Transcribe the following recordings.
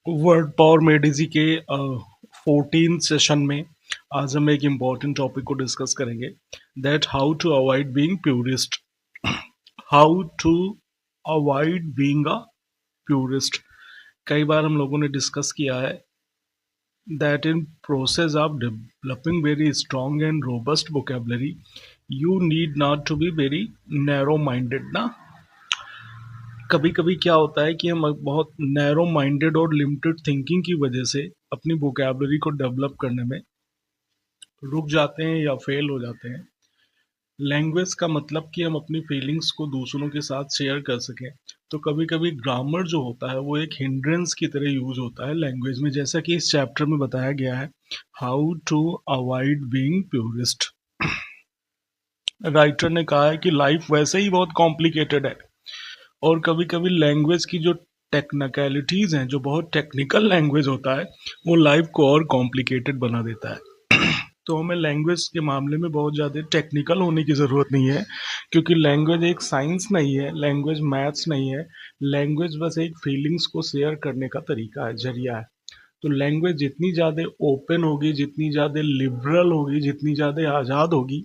Word power मेडिजी के 14 session में आज हम एक इम्पॉर्टेंट टॉपिक को डिस्कस करेंगे, that how to avoid being purist. How to avoid being a purist. कई बार हम लोगों ने डिस्कस किया है that in process of developing very strong and robust vocabulary you need not to be very narrow minded ना। कभी कभी क्या होता है कि हम बहुत नैरो माइंडेड और लिमिटेड थिंकिंग की वजह से अपनी वोकेबलरी को डेवलप करने में रुक जाते हैं या फेल हो जाते हैं। लैंग्वेज का मतलब कि हम अपनी फीलिंग्स को दूसरों के साथ शेयर कर सकें। तो कभी कभी ग्रामर जो होता है वो एक हिंड्रेंस की तरह यूज होता है लैंग्वेज में, जैसा कि इस चैप्टर में बताया गया है, how to avoid being purist. Writer ने कहा है कि लाइफ वैसे ही बहुत कॉम्प्लिकेटेड है और कभी कभी लैंग्वेज की जो टेक्निकलिटीज हैं, जो बहुत टेक्निकल लैंग्वेज होता है, वो लाइफ को और कॉम्प्लिकेटेड बना देता है। तो हमें लैंग्वेज के मामले में बहुत ज़्यादा टेक्निकल होने की ज़रूरत नहीं है, क्योंकि लैंग्वेज एक साइंस नहीं है, लैंग्वेज मैथ्स नहीं है। लैंग्वेज बस एक फीलिंग्स को शेयर करने का तरीका है, जरिया है। तो लैंग्वेज जितनी ज़्यादा ओपन होगी, जितनी ज़्यादा लिबरल होगी, जितनी ज़्यादा आज़ाद होगी,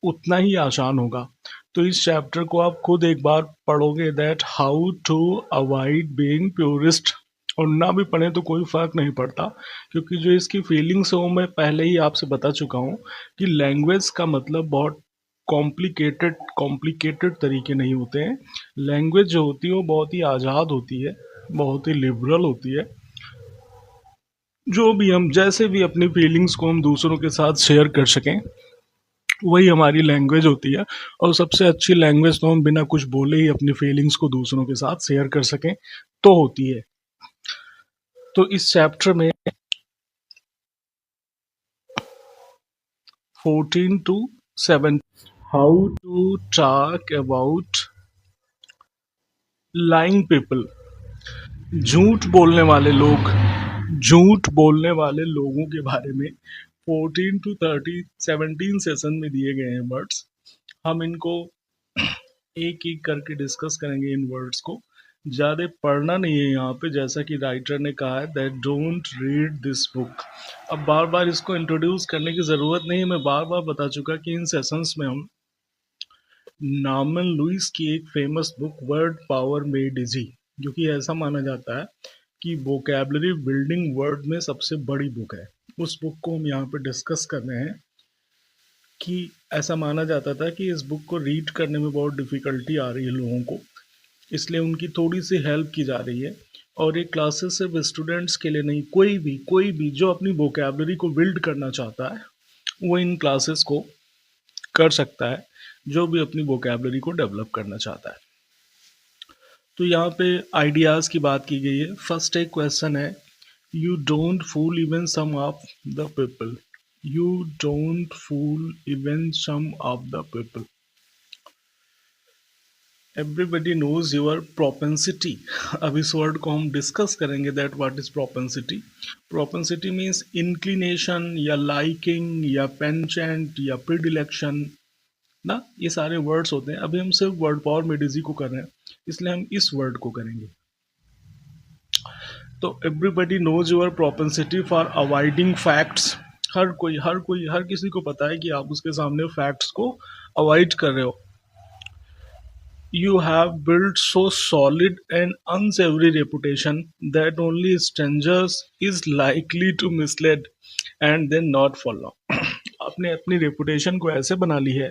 उतना ही आसान होगा। तो इस चैप्टर को आप खुद एक बार पढ़ोगे, that how to avoid being purist, और ना भी पढ़ें तो कोई फ़र्क नहीं पड़ता, क्योंकि जो इसकी फीलिंग्स है वो मैं पहले ही आपसे बता चुका हूँ कि लैंग्वेज का मतलब बहुत कॉम्प्लिकेटेड तरीके नहीं होते हैं। लैंग्वेज जो होती है वो बहुत ही आज़ाद होती है, बहुत ही लिबरल होती है। जो भी हम जैसे भी अपनी फीलिंग्स को हम दूसरों के साथ शेयर कर सकें, वही हमारी लैंग्वेज होती है। और सबसे अच्छी लैंग्वेज तो हम बिना कुछ बोले ही अपनी फीलिंग्स को दूसरों के साथ शेयर कर सकें तो होती है। तो इस चैप्टर में 14 to 7, how to talk about lying people, झूठ बोलने वाले लोग, झूठ बोलने वाले लोगों के बारे में 14 to 30 17 सेशन में दिए गए हैं वर्ड्स। हम इनको एक एक करके डिस्कस करेंगे इन वर्ड्स को। ज़्यादा पढ़ना नहीं है यहाँ पे, जैसा कि राइटर ने कहा है that don't read this book. अब बार बार इसको इंट्रोड्यूस करने की ज़रूरत नहीं है, मैं बार बार बता चुका कि इन सेशंस में हम नॉर्मन लुइस की एक famous book word power made easy, जो कि ऐसा माना जाता है कि वोकैबलरी बिल्डिंग वर्ड में सबसे बड़ी बुक है, उस बुक को हम यहाँ पे डिस्कस कर रहे हैं। कि ऐसा माना जाता था कि इस बुक को रीड करने में बहुत डिफ़िकल्टी आ रही है लोगों को, इसलिए उनकी थोड़ी सी हेल्प की जा रही है। और ये क्लासेस सिर्फ स्टूडेंट्स के लिए नहीं, कोई भी जो अपनी वोकैबलरी को बिल्ड करना चाहता है वो इन क्लासेस को कर सकता है, जो भी अपनी वोकैबलरी को डेवलप करना चाहता है। तो यहाँ पे आइडियाज़ की बात की गई है। फर्स्ट एक क्वेश्चन है, you don't fool even some of the people, you don't fool even some of the people. Everybody knows your propensity. अब इस वर्ड को हम डिस्कस करेंगे, that what is propensity. Propensity means inclination या liking या penchant या predilection ना, ये सारे वर्ड्स होते हैं। अभी हम सिर्फ वर्ड पावर मेडिजी को कर रहे हैं, इसलिए हम इस वर्ड को करेंगे। तो everybody knows your propensity for avoiding facts. हर किसी को पता है कि आप उसके सामने फैक्ट्स को अवॉइड कर रहे हो। You have built so solid and unsavory reputation that only strangers is likely to mislead and then not follow. आपने अपनी रेपुटेशन को ऐसे बना ली है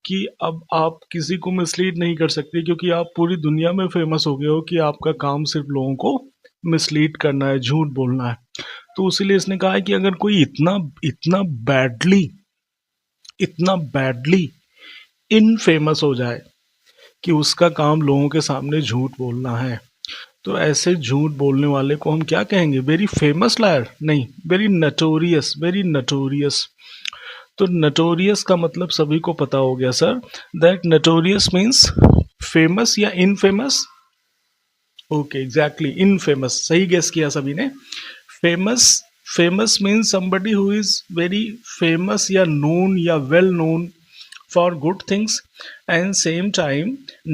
कि अब आप किसी को मिसलीड नहीं कर सकते, क्योंकि आप पूरी दुनिया में फेमस हो गए हो कि आपका काम सिर्फ लोगों को मिसलीड करना है, झूठ बोलना है। तो इसीलिए इसने कहा है कि अगर कोई इतना इतना बैडली इन फेमस हो जाए कि उसका काम लोगों के सामने झूठ बोलना है, तो ऐसे झूठ बोलने वाले को हम क्या कहेंगे? वेरी फेमस लायर नहीं, वेरी नटोरियस, वेरी नटोरियस। तो नटोरियस का मतलब सभी को पता हो गया sir, that notorious means famous या इनफेमस। ओके, एग्जैक्टली, इनफेमस, सही गेस किया सभी ने। Famous means somebody who is very famous या नोन या well known for good things, and same time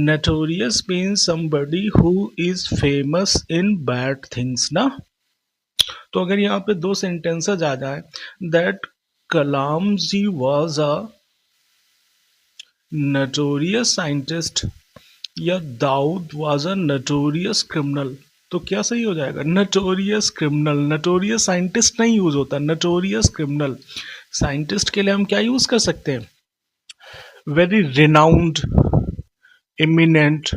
notorious means somebody who is famous in bad things ना. तो अगर यहाँ पे दो सेंटेंसेस आ जाए, that Kalam ji was a notorious scientist या Dawood was a notorious criminal, तो क्या सही हो जाएगा? Notorious criminal. नटोरियस साइंटिस्ट नहीं यूज होता, नटोरियस क्रिमिनल. साइंटिस्ट के लिए हम क्या यूज कर सकते हैं? Very renowned, eminent,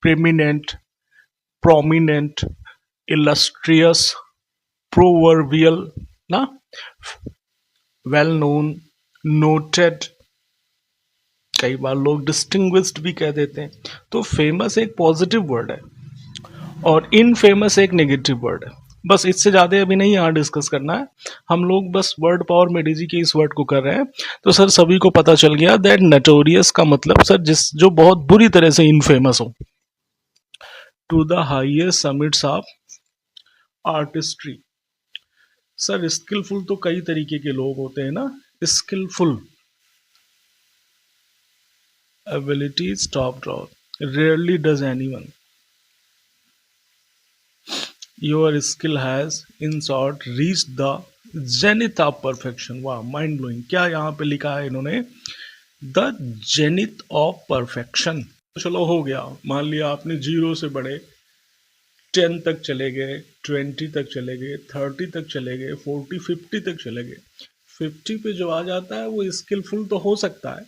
preeminent, prominent, illustrious, proverbial ना, वेल नोन, नोटेड. कई बार लोग डिस्टिंग्विश्ड भी कह देते हैं. तो फेमस एक पॉजिटिव वर्ड है और इनफेमस एक नेगेटिव वर्ड है. बस इससे ज़्यादा अभी नहीं यहाँ डिस्कस करना है. हम लोग बस वर्ड पावर में डीजी के इस वर्ड को कर रहे हैं. तो सर सभी को पता चल गया दैट नटोरियस का मतलब सर जिस जो बहुत बुरी तरह से इनफेमस हो. To the highest summits of artistry. Sir skillful तो कई तरीके के लोग होते हैं ना. Skillful, ability is top drawer. Rarely does anyone. Your skill has, in short, reached the zenith of perfection. वाह, माइंड ब्लोइंग. क्या यहाँ पे लिखा है इन्होंने? The zenith of perfection. चलो हो गया. मान लिया आपने 0 से बढ़े 10 तक चले गए, 20 तक चले गए, 30 तक चले गए, 40 50 तक चले गए. 50 पे जो आ जाता है वो स्किलफुल तो हो सकता है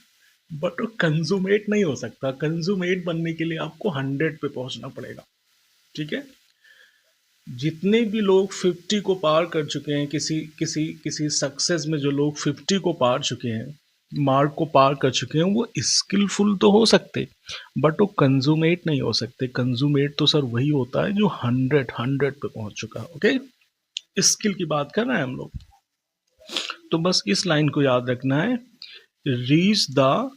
बट वो कंज्यूमेट नहीं हो सकता. कंज्यूमेट बनने के लिए आपको 100 पे पहुंचना पड़ेगा. ठीक है. जितने भी लोग 50 को पार कर चुके हैं, किसी किसी किसी सक्सेस में जो लोग 50 को पार चुके हैं, मार्क को पार कर चुके हैं, वो स्किलफुल तो हो सकते बट वो कंज्यूमेट नहीं हो सकते. कंज्यूमेट तो सर वही होता है जो 100 पे पहुंच चुका है. ओके, स्किल की बात कर रहे हैं हम लोग. तो बस इस लाइन को याद रखना है, reach the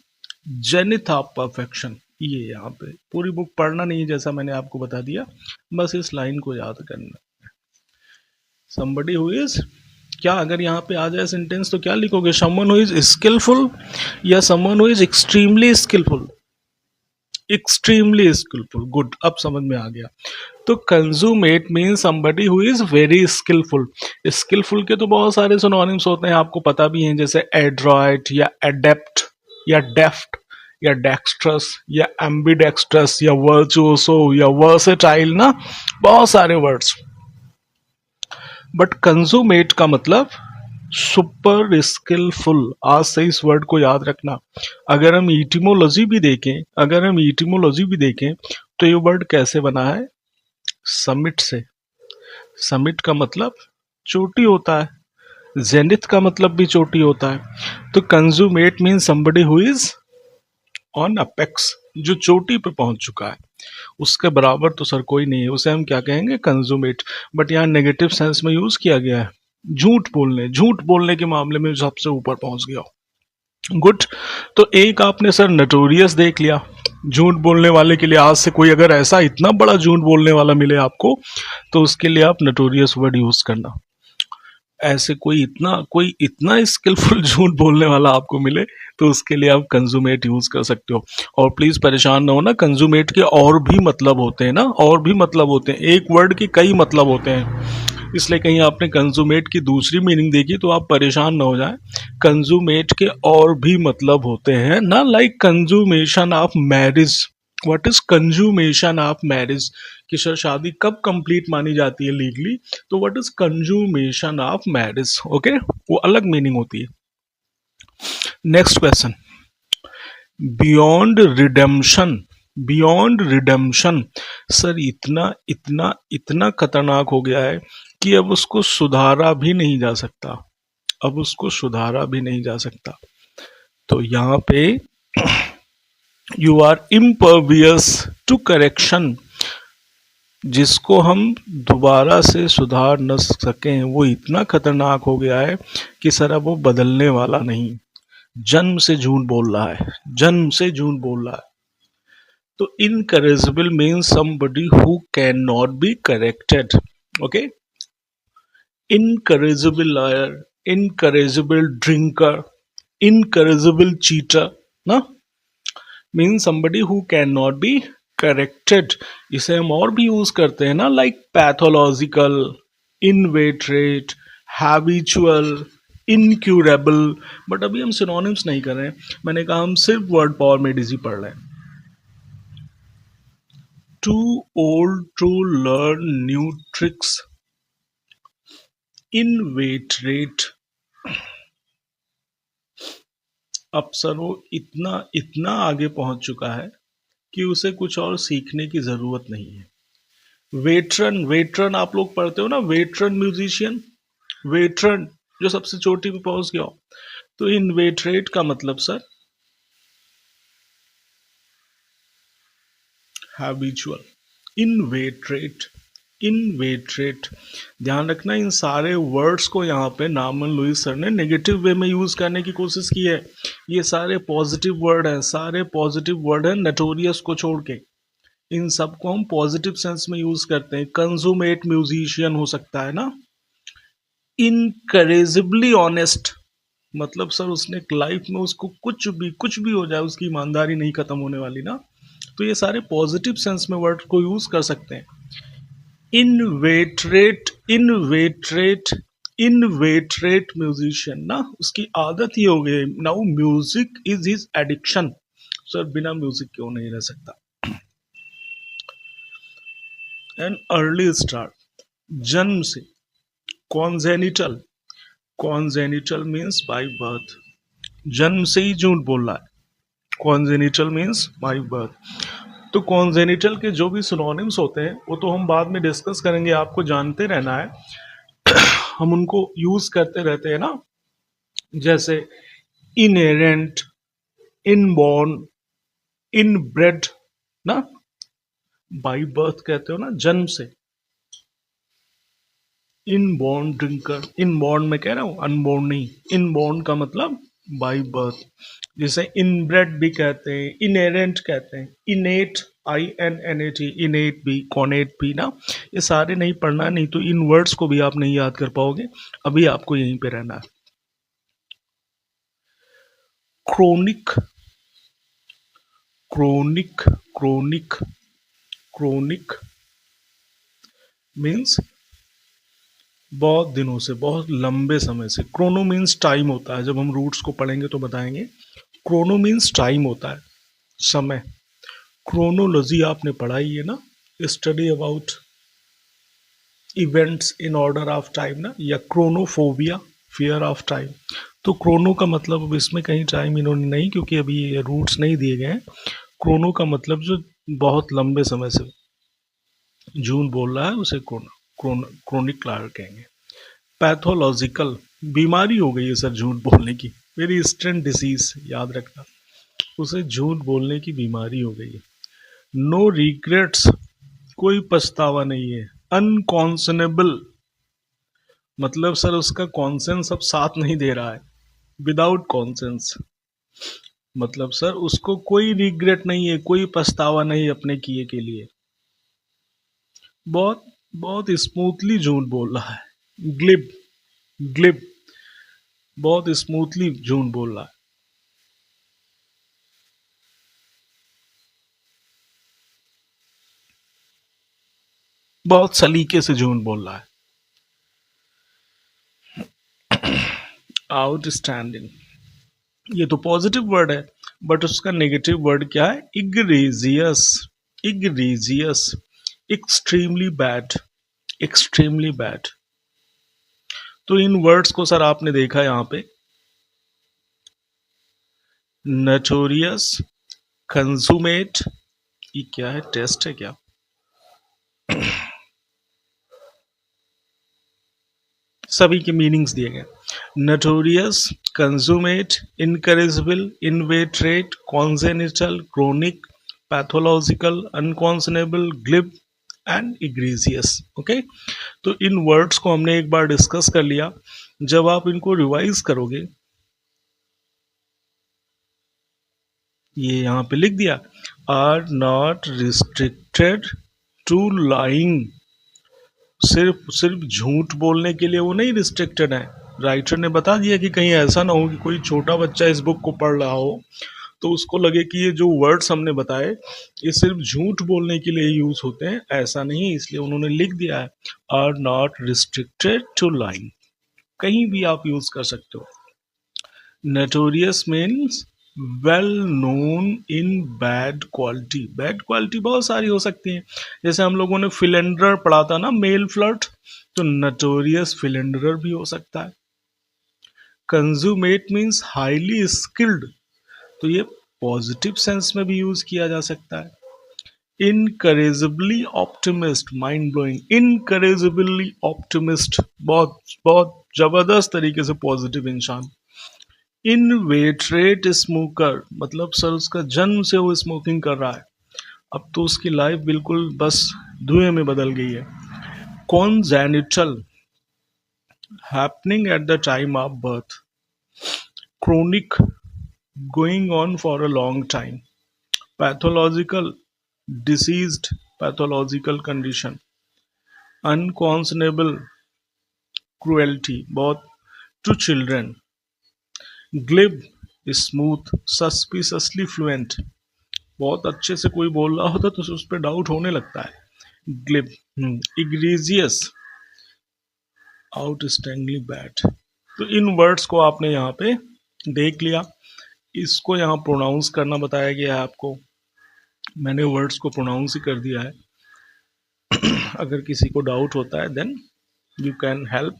zenith of perfection. ये यहाँ पे पूरी बुक पढ़ना नहीं है जैसा मैंने आपको बता दिया, बस इस लाइन को याद करना. somebody who is, क्या अगर यहाँ पे आ जाए सेंटेंस तो क्या लिखोगे? someone who is skillful या someone who is extremely skillful? extremely skillful. Good, अब समझ में आ गया. तो consummate mean somebody who is very skillful. Skillful के तो बहुत सारे सिनोनिम्स होते हैं, आपको पता भी हैं, जैसे एड्रॉइट या एडेप्ट या डेफ्ट या डेक्स्ट्रस या एम्बीडेक्स्ट्रस या वर्चुओसो या वर्सेटाइल ना, बहुत सारे वर्ड्स. बट कंज्यूमेट का मतलब सुपर स्किलफुल. आज से इस वर्ड को याद रखना. अगर हम इटिमोलॉजी भी देखें तो ये वर्ड कैसे बना है? समिट से. समिट का मतलब चोटी होता है, जेनिथ का मतलब भी चोटी होता है. तो consummate mean somebody who is on apex, जो चोटी पे पहुंच चुका है. उसके बराबर तो सर कोई नहीं है, उसे हम क्या कहेंगे? कंज्यूमेट. बट यहाँ नेगेटिव सेंस में यूज किया गया है. झूठ बोलने के मामले में सबसे ऊपर पहुंच गया. गुड. तो एक आपने सर नटोरियस देख लिया. झूठ बोलने वाले के लिए आज से कोई अगर ऐसा इतना बड़ा झूठ बोलने वाला मिले आपको, तो उसके लिए आप नटोरियस वर्ड यूज करना. ऐसे कोई इतना स्किलफुल झूठ बोलने वाला आपको मिले तो उसके लिए आप कंज्यूमेट यूज कर सकते हो. और प्लीज परेशान ना हो ना, कंज्यूमेट के और भी मतलब होते हैं ना, और भी मतलब होते हैं. एक वर्ड के कई मतलब होते हैं, इसलिए कहीं आपने कंज्यूमेट की दूसरी मीनिंग देखी तो आप परेशान ना हो जाए. कंज्यूमेट के और भी मतलब होते हैं ना, like consummation of marriage. What is consummation of marriage? कि सर शादी कब कंप्लीट मानी जाती है लीगली, तो what is consummation of marriage? Okay, वो अलग मीनिंग होती है. Next question, beyond redemption. Beyond redemption sir इतना इतना इतना खतरनाक हो गया है कि अब उसको सुधारा भी नहीं जा सकता. तो यहाँ पे you are impervious to correction. जिसको हम दोबारा से सुधार न सकें वो इतना खतरनाक हो गया है कि सर अब वो बदलने वाला नहीं. जन्म से झूठ बोल रहा है. तो incorrigible means somebody who can not be corrected. Okay, incorrigible liar, incorrigible drinker, incorrigible cheater. ना, mean somebody who cannot be corrected. इसे हम और भी यूज करते हैं ना, like pathological, inveterate, habitual, incurable. But अभी हम सिनोनिम्स नहीं कर रहे हैं, मैंने कहा हम सिर्फ वर्ड पावर में डीजी पढ़ रहे हैं। Too old to learn new tricks, inveterate. अब सर वो इतना इतना आगे पहुंच चुका है कि उसे कुछ और सीखने की जरूरत नहीं है। वेटरन, वेटरन आप लोग पढ़ते हो ना, वेटरन म्यूजिशियन, वेटरन जो सबसे चोटी पे पहुंच गया हो। तो इनवेटरेट का मतलब सर हैबिचुअल, इनवेटरेट, इनवेटरेट। ध्यान रखना, इन सारे वर्ड्स को यहाँ पे नामन लुइस सर ने नेगेटिव वे में यूज करने की कोशिश की है। ये सारे पॉजिटिव वर्ड हैं, सारे पॉजिटिव वर्ड हैं नोटोरियस को छोड़ के। इन सबको हम पॉजिटिव सेंस में यूज करते हैं। कंज्यूमेट म्यूजिशियन हो सकता है ना। इनकरेजिबली ऑनेस्ट, मतलब सर उसने लाइफ में उसको कुछ भी हो जाए उसकी ईमानदारी नहीं खत्म होने वाली ना। तो ये सारे पॉजिटिव सेंस में वर्ड को यूज कर सकते हैं। इनवेटरेट, इनवेटरेट, इनवेटरेट म्यूजिशियन ना, उसकी आदत ही हो गई। Now music is his addiction. Sir बिना म्यूजिक क्यों नहीं रह सकता। एन अर्ली स्टार्ट, जन्म से। Congenital, congenital means by birth, जन्म से ही झूठ बोल रहा है। Congenital means by birth. तो कॉन्जेनिटल के जो भी सिनोनिम्स होते हैं वो तो हम बाद में डिस्कस करेंगे, आपको जानते रहना है। हम उनको यूज करते रहते हैं ना, जैसे इनहेरेंट, इनबॉर्न, इनब्रेड ना। बाय बर्थ कहते हो ना, जन्म से। इनबॉर्न ड्रिंकर, इनबॉर्न में कह रहा हूँ, अनबॉर्न नहीं। इनबॉर्न का मतलब बाय बर्थ। जिसे इनब्रेड भी कहते हैं, इनहेरेंट कहते हैं, इनेट, INNAT, इनेट भी, कॉनेट भी ना। ये सारे नहीं पढ़ना, नहीं तो इन वर्ड्स को भी आप नहीं याद कर पाओगे। अभी आपको यहीं पे रहना है। Chronic, chronic, chronic, chronic means बहुत दिनों से, बहुत लंबे समय से। क्रोनो मीन्स टाइम होता है, जब हम रूट्स को पढ़ेंगे तो बताएंगे। क्रोनो मीन्स टाइम होता है, समय। क्रोनोलॉजी आपने पढ़ाई है ना, study about events in order of time ना, या क्रोनोफोबिया, फियर ऑफ टाइम। तो क्रोनो का मतलब, अब इसमें कहीं टाइम इन्होंने नहीं, क्योंकि अभी ये रूट्स नहीं दिए गए हैं। क्रोनो का मतलब जो बहुत लंबे समय से जून बोल रहा है उसे क्रोनिक कहेंगे। पैथोलॉजिकल, बीमारी हो गई है सर झूठ बोलने की, वेरी स्ट्रेंट डिसीज, याद रखना, उसे झूठ बोलने की बीमारी हो गई है। नो रिग्रेट्स, कोई पछतावा नहीं है। अनकॉन्सनेबल, मतलब सर उसका कॉन्सेंस अब साथ नहीं दे रहा है। विदाउट कॉन्सेंस, मतलब सर उसको कोई रिग्रेट नहीं है, कोई पछतावा नहीं अपने किए के लिए। बहुत बहुत स्मूथली झूठ बोल रहा है। ग्लिब, ग्लिब, बहुत स्मूथली झूठ बोल रहा है। बहुत सलीके से झूठ बोल रहा है। आउटस्टैंडिंग, ये तो पॉजिटिव वर्ड है, बट उसका नेगेटिव वर्ड क्या है? इग्रेजियस, इग्रेजियस, एक्सट्रीमली बैड, एक्सट्रीमली बैड। तो इन वर्ड्स को सर आपने देखा यहां पे, नोटोरियस, कंज्यूमेट, ये क्या है, टेस्ट है क्या? सभी के मीनिंग्स दिए गए। Notorious, consummate, incorrigible, inveterate, congenital, chronic, pathological, unconscionable, glib and egregious. Okay, तो इन वर्ड्स को हमने एक बार डिस्कस कर लिया। जब आप इनको रिवाइज करोगे, ये यहाँ पे लिख दिया, are not restricted to lying. सिर्फ सिर्फ झूठ बोलने के लिए वो नहीं रिस्ट्रिक्टेड है। राइटर ने बता दिया कि कहीं ऐसा ना हो कि कोई छोटा बच्चा इस बुक को पढ़ रहा हो तो उसको लगे कि ये जो वर्ड्स हमने बताए ये सिर्फ झूठ बोलने के लिए यूज होते हैं, ऐसा नहीं, इसलिए उन्होंने लिख दिया है are not restricted to lying. कहीं भी आप यूज कर सकते हो। Notorious means well known in bad quality. Bad quality बहुत सारी हो सकती है, जैसे हम लोगों ने फिलेंडर पढ़ा था ना, मेल फ्लर्ट, तो नोटोरियस फिलेंडर भी हो सकता है। कंज्यूमेट मीन्स हाईली स्किल्ड, तो ये पॉजिटिव सेंस में भी यूज किया जा सकता है। इनकरेजिबली ऑप्टिमिस्ट, माइंड ब्लोइंग, इनकरेजिबली ऑप्टिमिस्ट, बहुत बहुत जबरदस्त तरीके से पॉजिटिव इंसान। इनवेटरेट स्मोकर, मतलब सर उसका जन्म से वो स्मोकिंग कर रहा है, अब तो उसकी लाइफ बिल्कुल बस धुएं में बदल गई है। Congenital, happening at the time of birth. Chronic, going on for a long time. Pathological, diseased, pathological condition. Unconscionable, cruelty, बहुत, to children. Glib, smooth, suspiciously fluent, बहुत अच्छे से कोई बोल रहा होता तो उस पर डाउट होने लगता है। ग्लिब। Egregious, outstandingly bad. तो इन वर्ड्स को आपने यहाँ पे देख लिया, इसको यहाँ प्रोनाउंस करना बताया गया है आपको, मैंने वर्ड्स को प्रोनाउंस ही कर दिया है। अगर किसी को डाउट होता है then you can help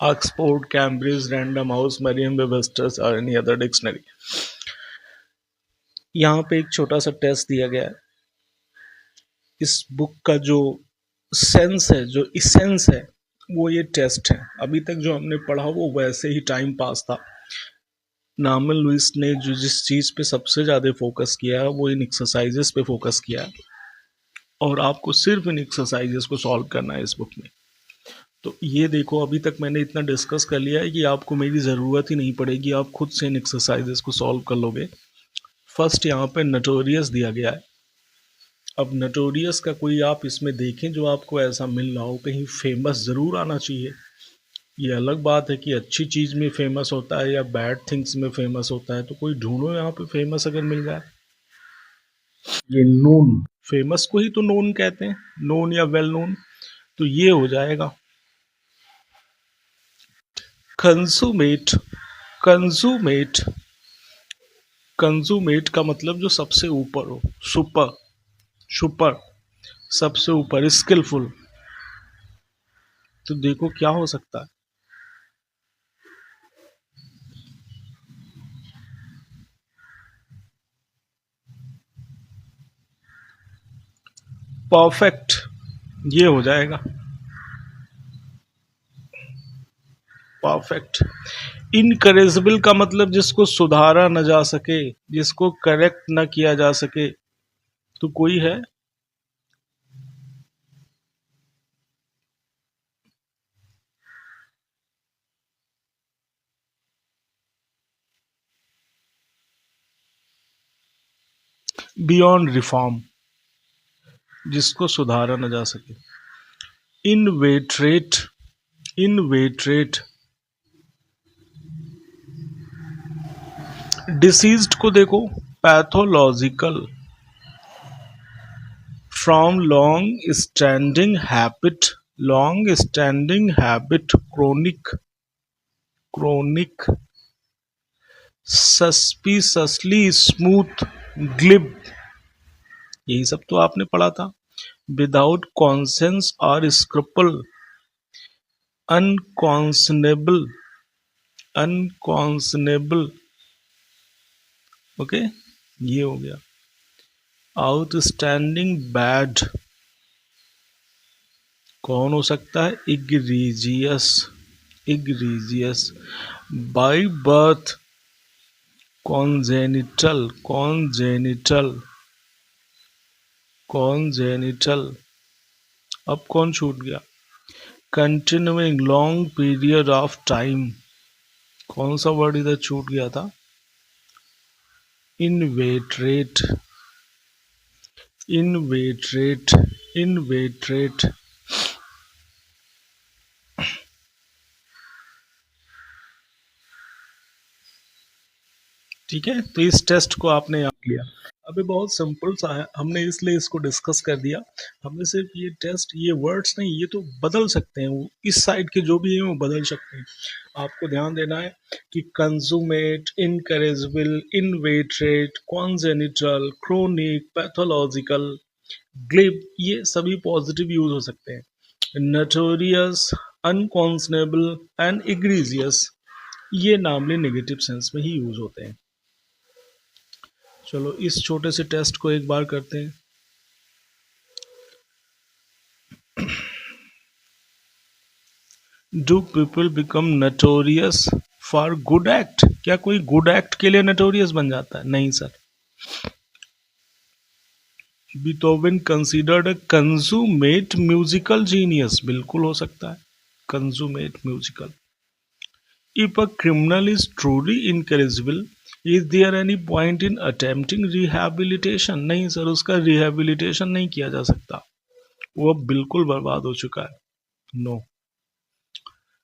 Oxford, Cambridge, Random House, Merriam Webster's और एनी अदर डिक्शनरी। यहाँ पे एक छोटा सा टेस्ट दिया गया है। इस बुक का जो सेंस है, जो इसेंस है, वो ये टेस्ट है। अभी तक जो हमने पढ़ा वो वैसे ही टाइम पास था। नॉर्मन लुइस ने जो जिस चीज़ पे सबसे ज़्यादा फोकस किया है वो इन एक्सरसाइजेस पे फोकस किया है, और आपको सिर्फ इन एक्सरसाइजेस को सॉल्व करना है इस बुक में। तो ये देखो, अभी तक मैंने इतना डिस्कस कर लिया है कि आपको मेरी ज़रूरत ही नहीं पड़ेगी, आप खुद से इन एक्सरसाइजेस को सॉल्व कर लोगे। फर्स्ट यहाँ पे नटोरियस दिया गया है। अब नटोरियस का कोई आप इसमें देखें जो आपको ऐसा मिल रहा हो, कहीं फेमस ज़रूर आना चाहिए। ये अलग बात है कि अच्छी चीज़ में फेमस होता है या बैड थिंग्स में फेमस होता है, तो कोई ढूंढो यहाँ पे फेमस अगर मिल जाए। ये नोन, फेमस को ही तो नोन कहते हैं, नोन या वेल नोन, तो ये हो जाएगा। कंजूमेट, कंजूमेट, कंजूमेट का मतलब जो सबसे ऊपर हो, सुपर, सुपर, सबसे ऊपर, स्किलफुल, तो देखो क्या हो सकता है। परफेक्ट, ये हो जाएगा परफेक्ट। इनकरेजिबल का मतलब जिसको सुधारा न जा सके, जिसको करेक्ट न किया जा सके, तो कोई है। बियॉन्ड रिफॉर्म, जिसको सुधारा न जा सके। इनवेटरेट, इनवेटरेट, डिसीज्ड को देखो, pathological, from long standing habit, long standing habit, chronic, chronic, suspiciously smooth, glib, यही सब तो आपने पढ़ा था। विदाउट कॉन्सेंस और स्क्रपल, अनकॉन्सनेबल, अनकॉन्सनेबल, ओके, ये हो गया। आउटस्टैंडिंग बैड, कौन हो सकता है, egregious, egregious. By birth, congenital, congenital, congenital, अब कौन छूट गया। Continuing long period of time, कौन सा वर्ड इधर छूट गया था। इनवेटरेट, इनवेटरेट, इनवेटरेट, ठीक है, तो इस टेस्ट को आपने याद लिया। अब ये बहुत सिंपल सा है, हमने इसलिए इसको डिस्कस कर दिया। हमने सिर्फ ये टेस्ट, ये वर्ड्स नहीं, ये तो बदल सकते हैं, वो इस साइड के जो भी हैं वो बदल सकते हैं। आपको ध्यान देना है कि consummate, incorrigible, inveterate, congenital, chronic, pathological, glib, ये सभी पॉजिटिव यूज हो सकते हैं। नटोरियस, अनकॉन्सनेबल एंड इग्रीजियस, ये नामले नेगेटिव सेंस में ही यूज होते हैं। चलो इस छोटे से टेस्ट को एक बार करते हैं। Do people become notorious for good act? क्या कोई गुड एक्ट के लिए नटोरियस बन जाता है? नहीं sir. Beethoven considered a consummate musical genius, बिल्कुल हो सकता है, consummate musical. If a criminal is truly incorrigible, is there any point in attempting rehabilitation? नहीं सर, उसका रिहैबिलिटेशन नहीं किया जा सकता, वो अब बिल्कुल बर्बाद हो चुका है। No.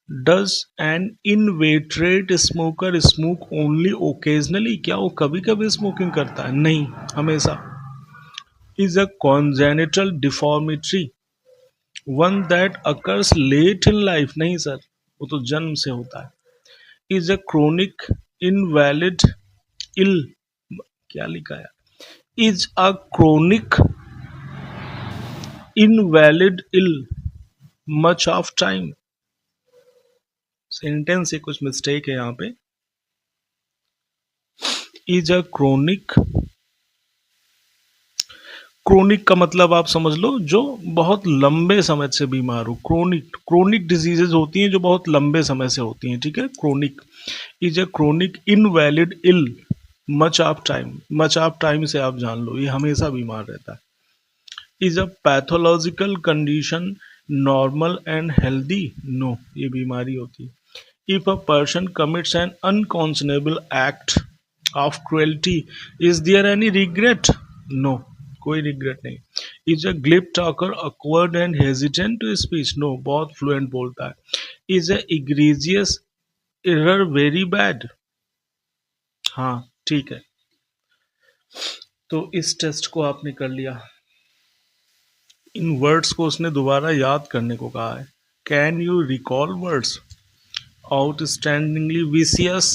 Does an inveterate smoker smoke only occasionally? क्या वो कभी कभी स्मोकिंग करता है? नहीं, हमेशा। Is a congenital deformity one that occurs late in life? नहीं सर, वो तो जन्म से होता है। Is a chronic invalid ill, क्या लिखा है, is a chronic invalid ill much of time? Sentence से कुछ मिस्टेक है यहाँ पे। इज अ क्रोनिक, क्रोनिक का मतलब आप समझ लो जो बहुत लंबे समय से बीमार हो। क्रोनिक, क्रोनिक डिजीजेज होती हैं जो बहुत लंबे समय से होती हैं, ठीक है, chronic. Is a chronic invalid ill much of time, much of time से आप जान लो ये हमेशा बीमार रहता है। Is a pathological condition normal and healthy? No, ये बीमारी होती है। If a person commits an unconscionable act of cruelty, is there any regret? No, कोई रिग्रेट नहीं। Is a glib talker awkward and hesitant to speech? No, बहुत fluent बोलता है। Is a egregious error very bad? हाँ, ठीक है। तो इस टेस्ट को आपने कर लिया। इन वर्ड्स को उसने दोबारा याद करने को कहा है। Can you recall words? Outstandingly vicious,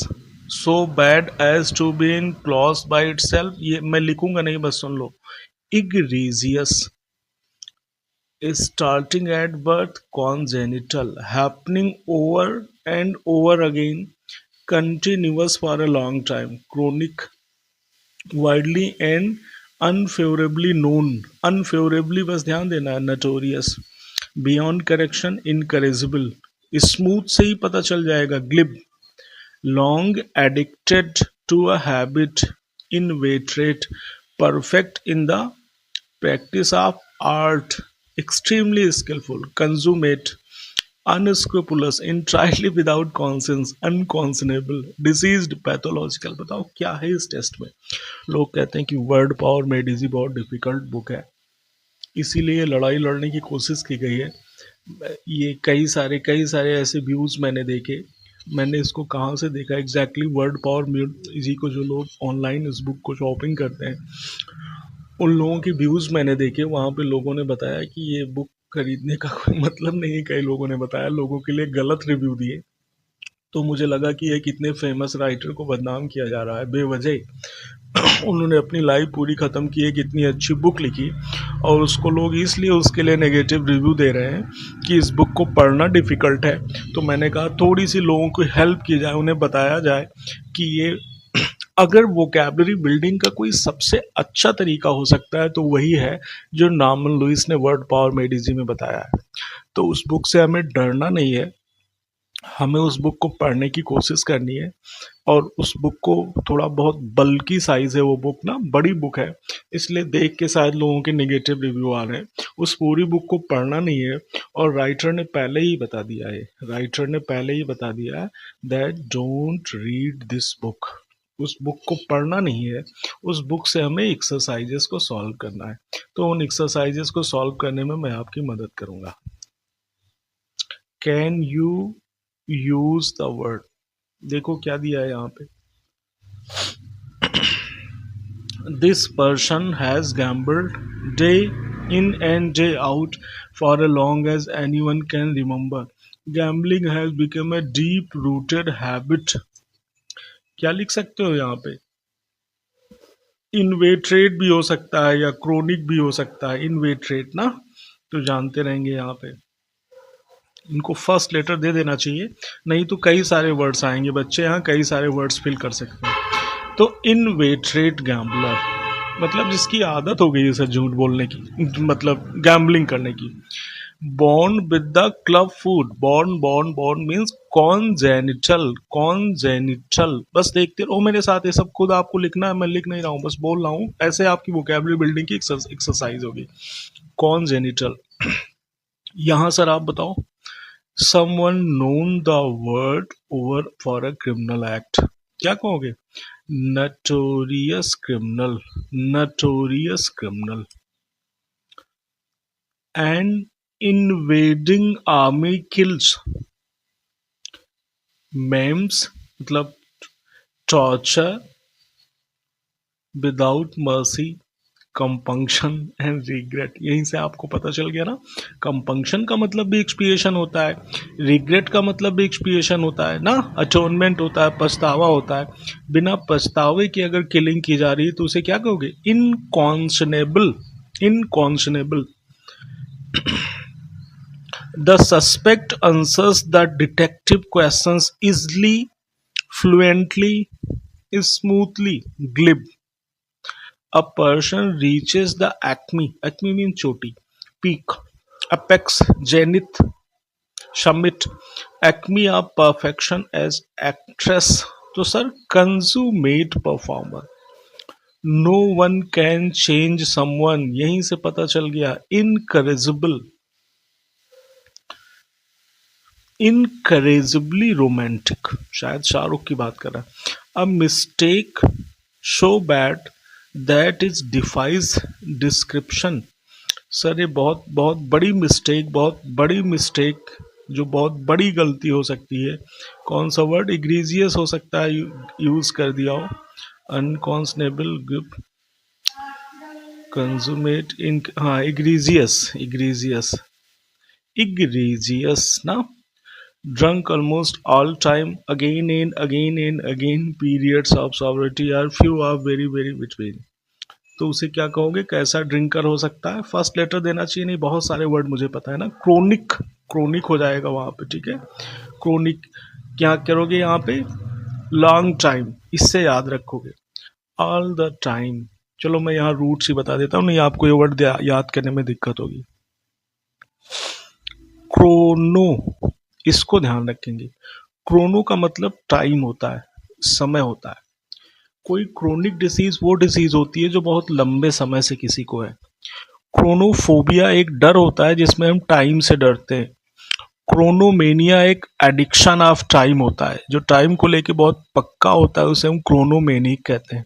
so bad as to be in clause by itself, ये मैं लिखूंगा नहीं, बस सुन लो। Egregious, starting at birth, congenital, happening over and over again, continuous for a long time, chronic, widely and unfavorably known, unfavorably बस ध्यान देना है, notorious, beyond correction, incorrigible, smooth से ही पता चल जाएगा, glib, long addicted to a habit, inveterate, perfect in the practice of art, extremely skillful, consummate, unscrupulous, entirely without conscience, unconscionable, diseased, pathological। बताओ क्या है इस टेस्ट में? लोग कहते हैं कि वर्ड पावर मेड इजी बहुत डिफिकल्ट बुक है, इसीलिए लड़ाई लड़ने की कोशिश की गई है। ये कई सारे ऐसे व्यूज़ मैंने देखे। मैंने इसको कहाँ से देखा exactly, word power made easy को जो लोग ऑनलाइन इस बुक को शॉपिंग करते हैं उन लोगों के व्यूज़ मैंने देखे। वहाँ पे लोगों ने बताया कि ये बुक खरीदने का कोई मतलब नहीं है। कई लोगों ने बताया, लोगों के लिए गलत रिव्यू दिए। तो मुझे लगा कि एक इतने फेमस राइटर को बदनाम किया जा रहा है बेवजह। उन्होंने अपनी लाइफ पूरी ख़त्म की, एक इतनी अच्छी बुक लिखी और उसको लोग इसलिए उसके लिए नेगेटिव रिव्यू दे रहे हैं कि इस बुक को पढ़ना डिफ़िकल्ट है। तो मैंने कहा थोड़ी सी लोगों को हेल्प की जाए, उन्हें बताया जाए कि ये अगर वोकैबुलरी बिल्डिंग का कोई सबसे अच्छा तरीका हो सकता है तो वही है जो नॉर्मन लुइस ने वर्ड पावर मेड इजी में बताया है। तो उस बुक से हमें डरना नहीं है, हमें उस बुक को पढ़ने की कोशिश करनी है। और उस बुक को थोड़ा बहुत बल्कि साइज़ है, वो बुक ना बड़ी बुक है, इसलिए देख के शायद लोगों के नेगेटिव रिव्यू आ रहे हैं। उस पूरी बुक को पढ़ना नहीं है। और राइटर ने पहले ही बता दिया है, राइटर ने पहले ही बता दिया है that don't read this book. उस बुक को पढ़ना नहीं है, उस बुक से हमें एक्सरसाइजेस को सॉल्व करना है। तो उन एक्सरसाइजेस को सॉल्व करने में मैं आपकी मदद करूँगा। Can you use the word, देखो क्या दिया है यहाँ पे, This person has gambled day in and day out for as long as anyone can remember. Gambling has become a deep rooted habit. क्या लिख सकते हो यहाँ पे? इनवेट्रेट भी हो सकता है या क्रोनिक भी हो सकता है. इनवेट्रेट ना, तो जानते रहेंगे यहाँ पे. इनको फर्स्ट लेटर दे देना चाहिए, नहीं तो कई सारे वर्ड्स आएंगे. बच्चे यहाँ कई सारे वर्ड्स फिल कर सकते हैं. तो इनवेटरेट गैम्बलर मतलब जिसकी आदत हो गई है सर झूठ बोलने की, मतलब गैम्बलिंग करने की. Born with the club food. Born born born means congenital. Congenital बस देखते रहो मेरे साथ, ये सब खुद आपको लिखना है, मैं लिख नहीं रहा हूँ, बस बोल रहा हूँ. ऐसे आपकी वोकैबुलरी बिल्डिंग की एक्सरसाइज होगी. कॉन्जेनिटल. यहाँ सर आप बताओ. someone known the word over for a criminal act. क्या कहोगे? notorious criminal. notorious criminal. An invading army kills. memes मतलब torture without mercy, compunction and regret. यहीं से आपको पता चल गया ना. कंपंक्शन का मतलब भी एक्सपिएशन होता है, रिग्रेट का मतलब भी एक्सपिएशन होता है ना, अटोनमेंट होता है, पछतावा होता है. बिना पछतावे की अगर किलिंग की जा रही है तो उसे क्या कहोगे? Unconscionable. Unconscionable. The suspect answers the detective questions easily, fluently, smoothly, glib. A person reaches the acme. Acme means choti. Peak. Apex. Zenith. Summit. Acme of perfection as actress. तो sir consummate performer. No one can change someone. यहीं से पता चल गया. Incorrigible. Incorrigibly romantic. शायद शाहरुख की बात कर रहा है. A mistake so bad that is defies description. Sir ये बहुत बहुत बड़ी मिस्टेक, बहुत बड़ी मिस्टेक, जो बहुत बड़ी गलती हो सकती है. कौन सा वर्ड? इग्रीजियस हो सकता है, यूज कर दिया हो. अनकॉन्सनेबल, ग्रुप, कंजुमेट, इन, हाँ इग्रीजियस. इग्रीजियस. इग्रीजियस ना. Drunk almost all time, again and again and again, periods of sobriety are few are very very between. तो उसे क्या कहोगे? कैसा ड्रिंकर हो सकता है? फर्स्ट लेटर देना चाहिए. नहीं, बहुत सारे वर्ड मुझे पता है ना. क्रोनिक. क्रोनिक हो जाएगा वहां पे. ठीक है, क्रोनिक. क्या करोगे यहाँ पे? Long time. इससे याद रखोगे. All the time. चलो मैं यहाँ रूट्स ही बता देता हूँ, नहीं आपको ये वर्ड याद करने में दिक्कत होगी. क्रोनो, इसको ध्यान रखेंगे. क्रोनो का मतलब टाइम होता है, समय होता है. कोई क्रोनिक डिसीज वो डिसीज होती है जो बहुत लंबे समय से किसी को है. क्रोनोफोबिया एक डर होता है जिसमें हम टाइम से डरते हैं. क्रोनोमेनिया एक एडिक्शन ऑफ टाइम होता है, जो टाइम को लेके बहुत पक्का होता है, उसे हम क्रोनोमेनिक कहते हैं.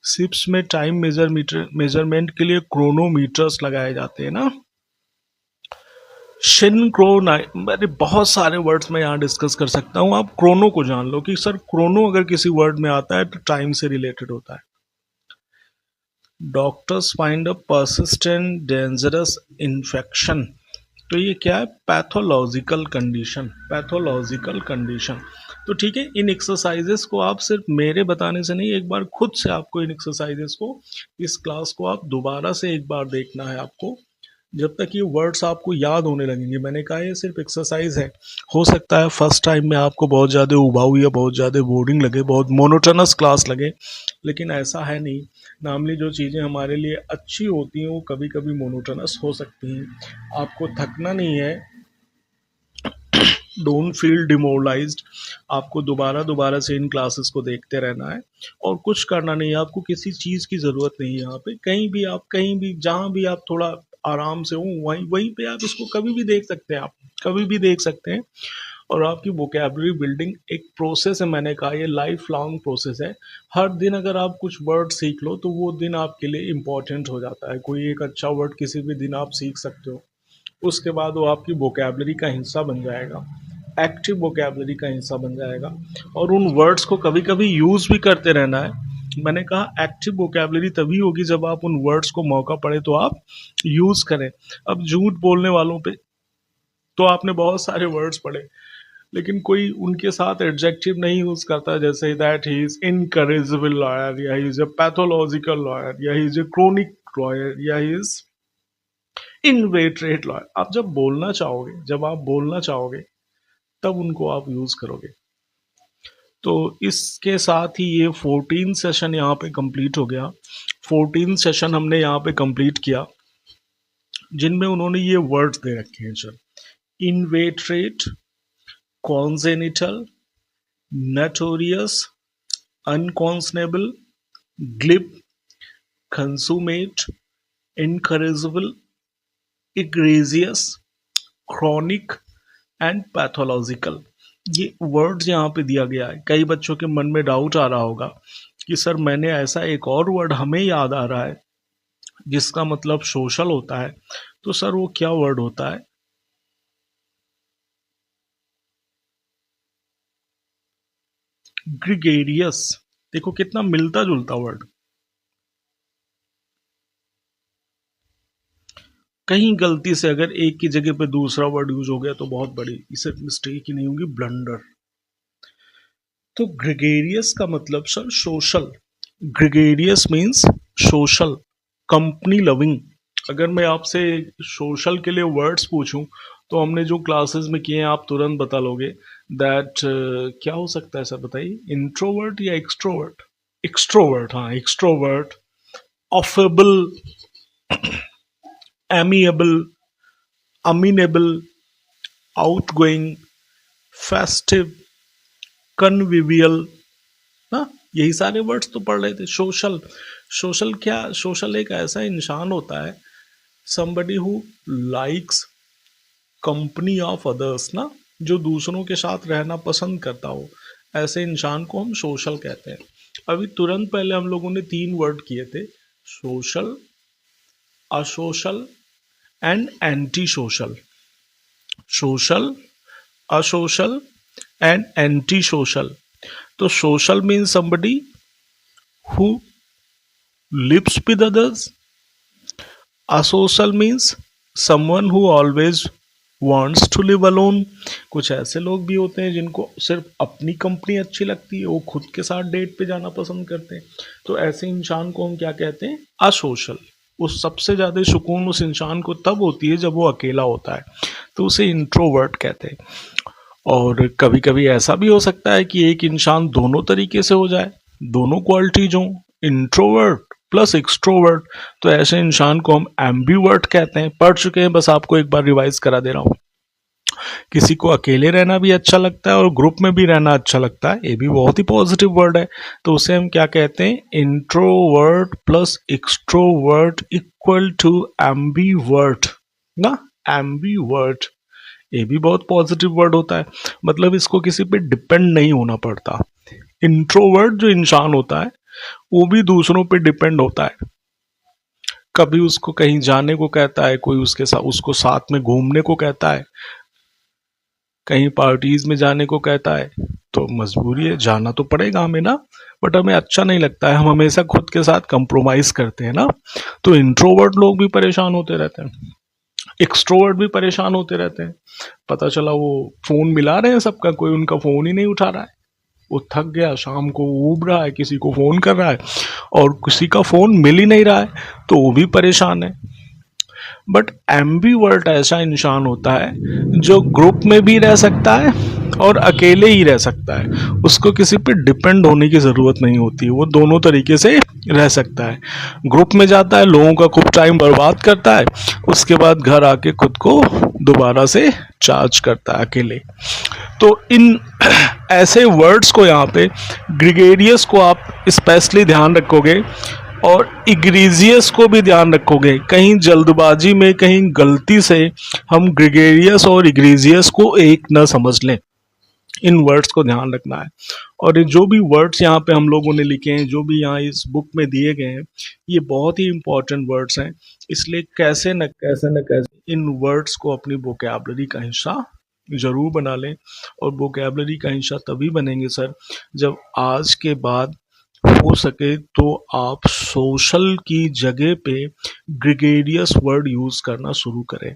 शिप्स में टाइम मेजरमेंट के लिए क्रोनोमीटर्स लगाए जाते हैं ना. मेरे बहुत सारे वर्ड्स में यहाँ डिस्कस कर सकता हूँ. आप क्रोनो को जान लो कि सर क्रोनो अगर किसी वर्ड में आता है तो टाइम से रिलेटेड होता है. Doctors find a persistent dangerous infection. तो ये क्या है? Pathological condition. Pathological condition. तो ठीक है, इन एक्सरसाइजेस को आप सिर्फ मेरे बताने से नहीं, एक बार खुद से आपको इन एक्सरसाइजेस को, इस क्लास को आप दोबारा से एक बार देखना है आपको, जब तक ये वर्ड्स आपको याद होने लगेंगे. मैंने कहा ये सिर्फ एक्सरसाइज है. हो सकता है फर्स्ट टाइम में आपको बहुत ज़्यादा उबाऊ या बहुत ज़्यादा बोरिंग लगे, बहुत मोनोटोनस क्लास लगे, लेकिन ऐसा है नहीं. नॉर्मली जो चीज़ें हमारे लिए अच्छी होती हैं वो कभी कभी मोनोटोनस हो सकती हैं. आपको थकना नहीं है. Don't feel demoralised. आपको दोबारा दोबारा से इन क्लासेस को देखते रहना है और कुछ करना नहीं है. आपको किसी चीज़ की ज़रूरत नहीं है. यहाँ पे कहीं भी जहाँ भी आप थोड़ा आराम से हो, वहीं वहीं पे आप इसको कभी भी देख सकते हैं. आप कभी भी देख सकते हैं. और आपकी वोकैबुलरी बिल्डिंग एक प्रोसेस है. मैंने कहा ये लाइफ लॉन्ग प्रोसेस है. हर दिन अगर आप कुछ वर्ड सीख लो तो वो दिन आपके लिए इम्पोर्टेंट हो जाता है. कोई एक अच्छा वर्ड किसी भी दिन आप सीख सकते हो, उसके बाद वो आपकी वोकैबुलरी का हिस्सा बन जाएगा, एक्टिव वोकैबुलरी का हिस्सा बन जाएगा. और उन वर्ड्स को कभी कभी यूज़ भी करते रहना है. मैंने कहा एक्टिव वोकैबुलरी तभी होगी जब आप उन वर्ड्स को मौका पड़े तो आप यूज करें। अब झूठ बोलने वालों पे तो आपने बहुत सारे वर्ड्स पढ़े, लेकिन कोई उनके साथ एडजेक्टिव नहीं यूज करता, जैसे that he is incorrigible liar, या he is a pathological liar, या he is a chronic liar, या ही इज इनवेटरेट लॉयर। आप जब बोलना चाहोगे, जब आप बोलना चाहोगे तब उनको आप यूज करोगे। तो इसके साथ ही ये 14 सेशन यहाँ पे कंप्लीट हो गया। 14 सेशन हमने यहाँ पे कंप्लीट किया, जिनमें उन्होंने ये वर्ड्स दे रखे हैं sir: inveterate, congenital, notorious, unconscionable, glib, consummate, incorrigible, egregious, chronic and pathological. ये वर्ड्स यहाँ पे दिया गया है। कई बच्चों के मन में डाउट आ रहा होगा कि सर मैंने ऐसा एक और वर्ड हमें याद आ रहा है जिसका मतलब सोशल होता है, तो सर वो क्या वर्ड होता है? ग्रिगेरियस। देखो कितना मिलता जुलता वर्ड। कहीं गलती से अगर एक की जगह पे दूसरा वर्ड यूज हो गया तो बहुत बड़ी, इसे मिस्टेक ही नहीं होगी, ब्लंडर। तो ग्रेगेरियस का मतलब sir social. Gregarious means social, company loving. अगर मैं आपसे सोशल के लिए वर्ड्स पूछूं तो हमने जो क्लासेस में किए हैं आप तुरंत बता लोगे। दैट क्या हो सकता है सर, बताइए? इंट्रोवर्ट या एक्सट्रोवर्ट? एक्सट्रोवर्ट, हाँ extrovert. Affable, amiable, amenable, outgoing, festive, convivial. हाँ, यही सारे वर्ड्स तो पढ़ रहे थे। सोशल, सोशल क्या? सोशल एक ऐसा इंसान होता है, somebody who likes company of others ना, जो दूसरों के साथ रहना पसंद करता हो, ऐसे इंसान को हम सोशल कहते हैं। अभी तुरंत पहले हम लोगों ने 3 वर्ड किए थे: social, asocial and antisocial. Social, asocial and antisocial. तो social means somebody who lives with others. Asocial means someone who always wants to live alone. कुछ ऐसे लोग भी होते हैं जिनको सिर्फ अपनी कंपनी अच्छी लगती है, वो खुद के साथ डेट पे जाना पसंद करते हैं। तो ऐसे इंसान को हम क्या कहते हैं? असोशल। उस सबसे ज़्यादा सुकून उस इंसान को तब होती है जब वो अकेला होता है, तो उसे इंट्रोवर्ट कहते हैं। और कभी कभी ऐसा भी हो सकता है कि एक इंसान दोनों तरीके से हो जाए, दोनों क्वालिटीज हों, इंट्रोवर्ट प्लस एक्सट्रोवर्ट। तो ऐसे इंसान को हम एम्बीवर्ट कहते हैं। पढ़ चुके हैं, बस आपको एक बार रिवाइज करा दे रहा हूँ। किसी को अकेले रहना भी अच्छा लगता है और ग्रुप में भी रहना अच्छा लगता है, ये भी बहुत ही पॉजिटिव वर्ड है। तो उसे हम क्या कहते हैं? Introvert plus extrovert equal to ambivert ना, एम्बीवर्ट। ये भी बहुत पॉजिटिव वर्ड होता है, मतलब इसको किसी पे डिपेंड नहीं होना पड़ता। इंट्रोवर्ट जो इंसान होता है वो भी दूसरों पे डिपेंड होता है। कभी उसको कहीं जाने को कहता है कोई, उसके साथ उसको साथ में घूमने को कहता है, कहीं पार्टीज में जाने को कहता है, तो मजबूरी है, जाना तो पड़ेगा हमें ना। बट हमें अच्छा नहीं लगता है, हम हमेशा खुद के साथ कंप्रोमाइज करते हैं ना। तो इंट्रोवर्ट लोग भी परेशान होते रहते हैं, एक्सट्रोवर्ट भी परेशान होते रहते हैं। पता चला वो फोन मिला रहे हैं सबका, कोई उनका फोन ही नहीं उठा रहा है, वो थक गया, शाम को ऊब रहा है, किसी को फोन कर रहा है और किसी का फोन मिल ही नहीं रहा है, तो वो भी परेशान है। बट एम्बीवर्ट ऐसा इंसान होता है जो ग्रुप में भी रह सकता है और अकेले ही रह सकता है, उसको किसी पे डिपेंड होने की ज़रूरत नहीं होती, वो दोनों तरीके से रह सकता है। ग्रुप में जाता है, लोगों का खूब टाइम बर्बाद करता है, उसके बाद घर आके खुद को दोबारा से चार्ज करता है अकेले। तो इन ऐसे वर्ड्स को यहाँ पे ग्रिगेरियस को आप स्पेशली ध्यान रखोगे और इग्रीजियस को भी ध्यान रखोगे। कहीं जल्दबाजी में, कहीं गलती से हम ग्रिगेरियस और इग्रीजियस को एक न समझ लें, इन वर्ड्स को ध्यान रखना है। और ये जो भी वर्ड्स यहाँ पे हम लोगों ने लिखे हैं, जो भी यहाँ इस बुक में दिए गए हैं, ये बहुत ही इंपॉर्टेंट वर्ड्स हैं, इसलिए कैसे न कैसे इन वर्ड्स को अपनी वोकैबुलरी का हिस्सा जरूर बना लें। और वोकैबुलरी का हिस्सा तभी बनेंगे सर जब आज के बाद हो सके तो आप सोशल की जगह पे ग्रेगेरियस वर्ड यूज करना शुरू करें,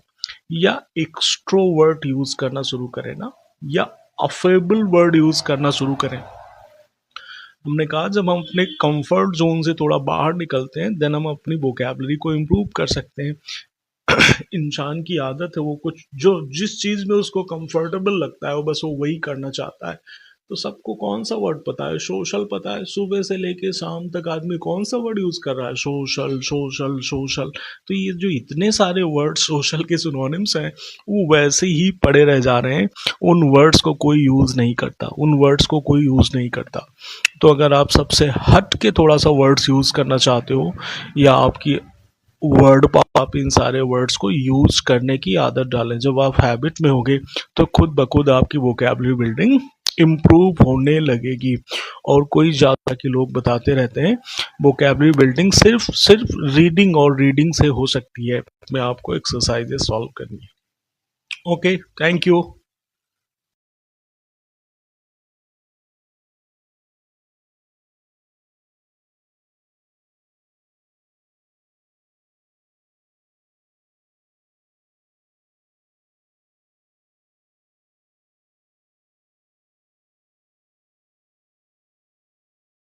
या एक्सट्रोवर्ट यूज करना शुरू करें ना, या अफेबल वर्ड यूज करना शुरू करें। हमने कहा जब हम अपने कंफर्ट जोन से थोड़ा बाहर निकलते हैं देन हम अपनी वोकैबलरी को इम्प्रूव कर सकते हैं। इंसान की आदत है वो कुछ जो जिस चीज में उसको कंफर्टेबल लगता है वो बस वो वही करना चाहता है। तो सबको कौन सा वर्ड पता है? सोशल पता है। सुबह से लेके शाम तक आदमी कौन सा वर्ड यूज कर रहा है? Social social social. तो ये जो इतने सारे वर्ड सोशल के सिनोनिम्स हैं वो वैसे ही पड़े रह जा रहे हैं। उन वर्ड्स को कोई यूज नहीं करता, उन वर्ड्स को कोई यूज नहीं करता। तो अगर आप सबसे हट के थोड़ा सा वर्ड्स यूज करना चाहते हो, या आपकी वर्ड पर आप इन सारे वर्ड्स को यूज करने की आदत डालें, जब आप हैबिट में होगे तो खुद ब खुद आपकी वोकैबुलरी बिल्डिंग इम्प्रूव होने लगेगी। और कोई ज़्यादा के लोग बताते रहते हैं वोकैबुलरी बिल्डिंग सिर्फ सिर्फ रीडिंग और रीडिंग से हो सकती है, मैं आपको एक्सरसाइजेस सॉल्व करनी है। Okay, thank you.